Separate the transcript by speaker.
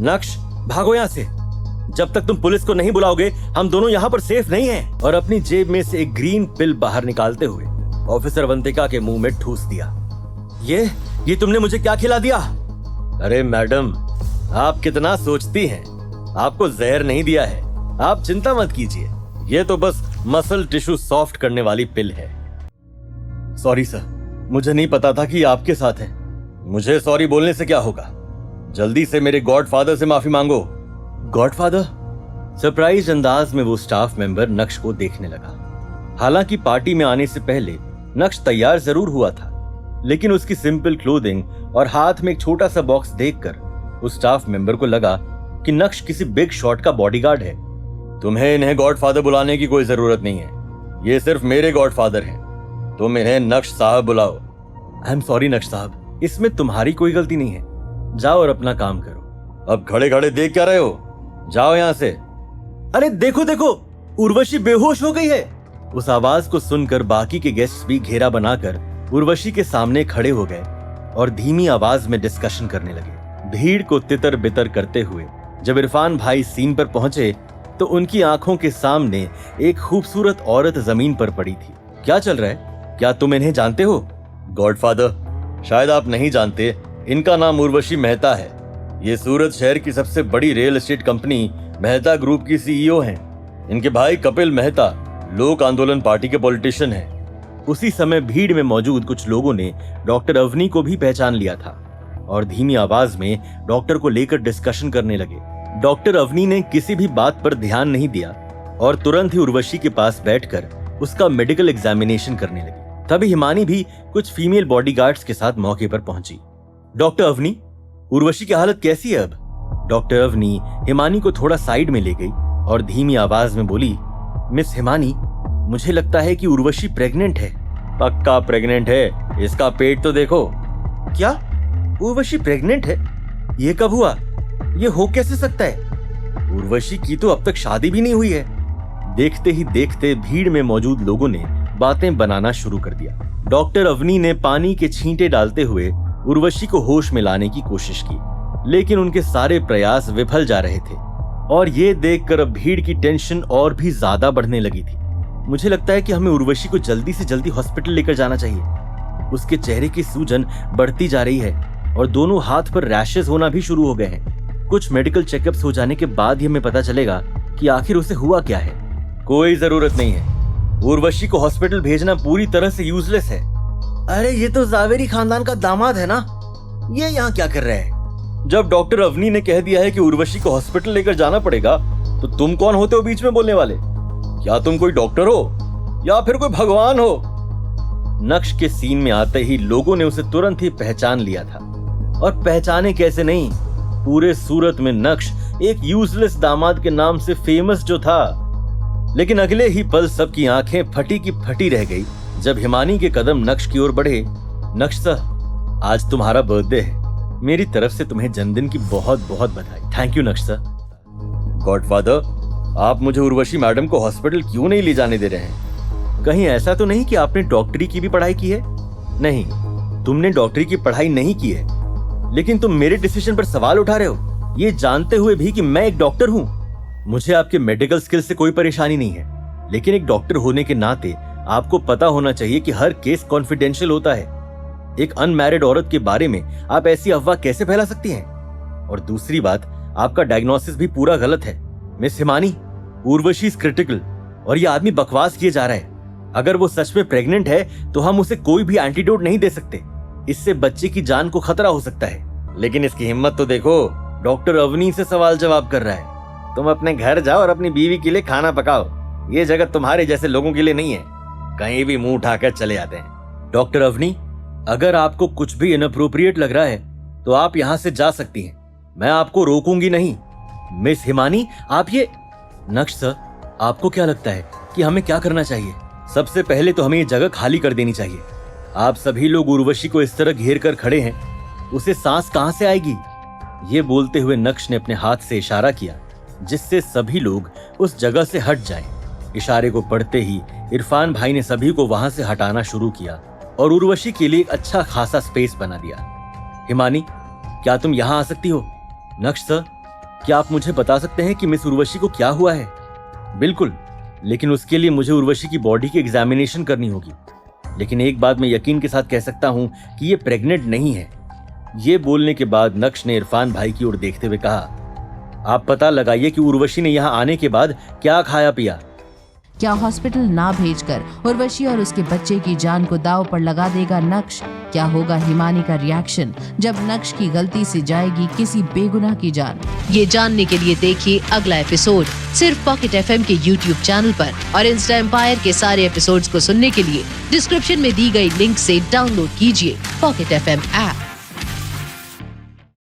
Speaker 1: नक्श, भागो यहाँ से। जब तक तुम पुलिस को नहीं बुलाओगे हम दोनों यहाँ पर सेफ नहीं हैं। और अपनी जेब में से एक ग्रीन पिल बाहर निकालते हुए ऑफिसर अवंतिका के मुंह में ठूस दिया। ये तुमने मुझे क्या खिला दिया? अरे मैडम, आप कितना सोचती हैं? आपको जहर नहीं दिया है, आप चिंता मत कीजिए। ये तो बस मसल टिश्यू सॉफ्ट करने वाली पिल है। सॉरी सर, मुझे नहीं पता था कि आपके साथ है। मुझे सॉरी बोलने से क्या होगा? जल्दी से मेरे गॉडफादर से माफी मांगो। गॉडफादर? सरप्राइज अंदाज में वो स्टाफ मेंबर नक्श को देखने लगा। हालांकि पार्टी में आने से पहले नक्श तैयार जरूर हुआ था, लेकिन उसकी सिंपल क्लोथिंग और हाथ में एक छोटा सा बॉक्स देखकर उस स्टाफ मेंबर को लगा कि नक्श किसी बिग शॉट का बॉडीगार्ड है। तुम्हें इन्हें गॉडफादर बुलाने की कोई जरूरत नहीं है, ये सिर्फ मेरे गॉडफादर हैं। तुम इन्हें नक्श साहब बुलाओ। आई एम सॉरी नक्श साहब, इसमें तुम्हारी कोई गलती नहीं है। जाओ और अपना काम करो। अब खड़े खड़े देख क्या रहे हो? जाओ यहाँ से। अरे देखो देखो, उर्वशी बेहोश हो गई है। उस आवाज को सुनकर बाकी के गेस्ट्स भी घेरा बनाकर उर्वशी के सामने खड़े हो गए और धीमी आवाज में डिस्कशन करने लगे। भीड़ को तितर बितर करते हुए जब इरफान भाई सीन पर पहुंचे तो उनकी आंखों के सामने एक खूबसूरत औरत जमीन पर पड़ी थी। क्या चल रहा है? क्या तुम इन्हें जानते हो? गॉडफादर, शायद आप नहीं जानते, इनका नाम उर्वशी मेहता है। ये सूरत शहर की सबसे बड़ी real estate company Mehta group की सीईओ हैं। इनके भाई कपिल मेहता लोक आंदोलन पार्टी के पॉलिटिशियन हैं। उसी समय भीड़ में मौजूद कुछ लोगों ने डॉक्टर अवनी को भी पहचान लिया था और धीमी आवाज में डॉक्टर को लेकर डिस्कशन करने लगे। डॉक्टर अवनी ने किसी भी बात पर ध्यान नहीं दिया और तुरंत ही उर्वशी के पास बैठकर उसका मेडिकल एग्जामिनेशन करने लगी। तभी हिमानी भी कुछ फीमेल बॉडीगार्ड्स के साथ मौके पर पहुंची। डॉक्टर अवनी, उर्वशी की हालत कैसी है अब? डॉक्टर अवनी हिमानी को थोड़ा साइड में ले गई और धीमी आवाज में बोली, मिस हिमानी, मुझे लगता है कि उर्वशी प्रेग्नेंट है। पक्का प्रेग्नेंट है, इसका पेट तो देखो। क्या उर्वशी प्रेग्नेंट है? ये कब हुआ? ये हो कैसे सकता है? उर्वशी की तो अब तक शादी भी नहीं हुई है। देखते ही देखते भीड़ में मौजूद लोगों ने बातें बनाना शुरू कर दिया। डॉक्टर अवनी ने पानी के छींटे डालते हुए उर्वशी को होश में लाने की कोशिश की, लेकिन उनके सारे प्रयास विफल जा रहे थे और ये देखकर अब भीड़ की टेंशन और भी ज्यादा बढ़ने लगी थी। मुझे लगता है कि हमें उर्वशी को जल्दी से जल्दी हॉस्पिटल लेकर जाना चाहिए। उसके चेहरे की सूजन बढ़ती जा रही है और दोनों हाथ पर रैशेस होना भी शुरू हो गए हैं। कुछ मेडिकल चेकअप्स हो जाने के बाद ही हमें पता चलेगा कि आखिर उसे हुआ क्या है। कोई जरूरत नहीं है, उर्वशी को हॉस्पिटल भेजना पूरी तरह से यूजलेस है। अरे ये तो जावेरी खानदान का दामाद है ना, ये यहाँ क्या कर रहा है? जब डॉक्टर अवनी ने कह दिया है कि उर्वशी को हॉस्पिटल लेकर जाना पड़ेगा, तो तुम कौन होते हो बीच में बोलने वाले? क्या तुम कोई डॉक्टर हो या फिर कोई भगवान हो? नक्श के सीन में आते ही लोगों ने उसे तुरंत ही पहचान लिया था, और पहचाने कैसे नहीं, पूरे सूरत में नक्श एक यूजलेस दामाद के नाम से फेमस जो था। लेकिन अगले ही पल सबकी आंखें फटी की फटी रह गई जब हिमानी के कदम नक्श की ओर बढ़े। नक्श सर, आज तुम्हारा बर्थडे है, मेरी तरफ से तुम्हें जन्मदिन की बहुत बहुत बधाई। थैंक यू नक्श सर। गॉडफादर, आप मुझे उर्वशी मैडम को हॉस्पिटल क्यों नहीं ले जाने दे रहे हैं? कहीं ऐसा तो नहीं कि आपने डॉक्टरी की भी पढ़ाई की है? नहीं, तुमने डॉक्टरी की पढ़ाई नहीं की है, लेकिन तुम मेरे डिसीजन पर सवाल उठा रहे हो, ये जानते हुए भी कि मैं एक डॉक्टर हूँ। मुझे आपके मेडिकल स्किल से कोई परेशानी नहीं है, लेकिन एक डॉक्टर होने के नाते आपको पता होना चाहिए कि हर केस कॉन्फिडेंशियल होता है। एक अनमैरिड औरत के बारे में आप ऐसी अफवाह कैसे फैला सकती हैं? और दूसरी बात, आपका डायग्नोसिस भी पूरा गलत है। Miss Himani, Urvashi is critical और ये आदमी बकवास किए जा रहा है। अगर वो सच में प्रेग्नेंट है तो हम उसे कोई भी एंटीडोट नहीं दे सकते, इससे बच्चे की जान को खतरा हो सकता है। लेकिन इसकी हिम्मत तो देखो, डॉक्टर अवनी से सवाल जवाब कर रहा है। तुम अपने घर जाओ और अपनी बीवी के लिए खाना पकाओ, ये जगह तुम्हारे जैसे लोगों के लिए नहीं है, कहीं भी मुंह उठाकर चले आते हैं। डॉक्टर अवनी, अगर आपको कुछ भी इनअप्रोप्रिएट लग रहा है तो आप यहाँ से जा सकती हैं, मैं आपको रोकूंगी नहीं। मिस हिमानी, आप ये... नक्श सर, आपको क्या लगता है कि हमें क्या करना चाहिए? सबसे पहले तो हमें ये जगह खाली कर देनी चाहिए। आप सभी लोग उर्वशी को इस तरह घेर कर खड़े हैं, उसे सांस कहां से आएगी? ये बोलते हुए नक्श ने अपने हाथ से इशारा किया जिससे सभी लोग उस जगह से हट जाएं। इशारे को पढ़ते ही इरफान भाई ने सभी को वहां से हटाना शुरू किया और उर्वशी के लिए एक अच्छा खासा स्पेस बना दिया। हिमानी, क्या तुम यहाँ आ सकती हो? नक्श सर, क्या आप मुझे बता सकते हैं कि मिस उर्वशी को क्या हुआ है? बिल्कुल, लेकिन उसके लिए मुझे उर्वशी की बॉडी की एग्जामिनेशन करनी होगी। लेकिन एक बात मैं यकीन के साथ कह सकता हूं कि ये प्रेग्नेंट नहीं है। ये बोलने के बाद नक्श ने इरफान भाई की ओर देखते हुए कहा, आप पता लगाइए कि उर्वशी ने यहाँ आने के बाद क्या खाया पिया।
Speaker 2: क्या हॉस्पिटल ना भेजकर उर्वशी और उसके बच्चे की जान को दांव पर लगा देगा नक्श? क्या होगा हिमानी का रिएक्शन जब नक्श की गलती से जाएगी किसी बेगुनाह की जान?
Speaker 3: ये जानने के लिए देखिए अगला एपिसोड सिर्फ पॉकेट एफएम के यूट्यूब चैनल पर, और इंस्टा एम्पायर के सारे एपिसोड्स को सुनने के लिए डिस्क्रिप्शन में दी गई लिंक से डाउनलोड कीजिए पॉकेट एफएम ऐप।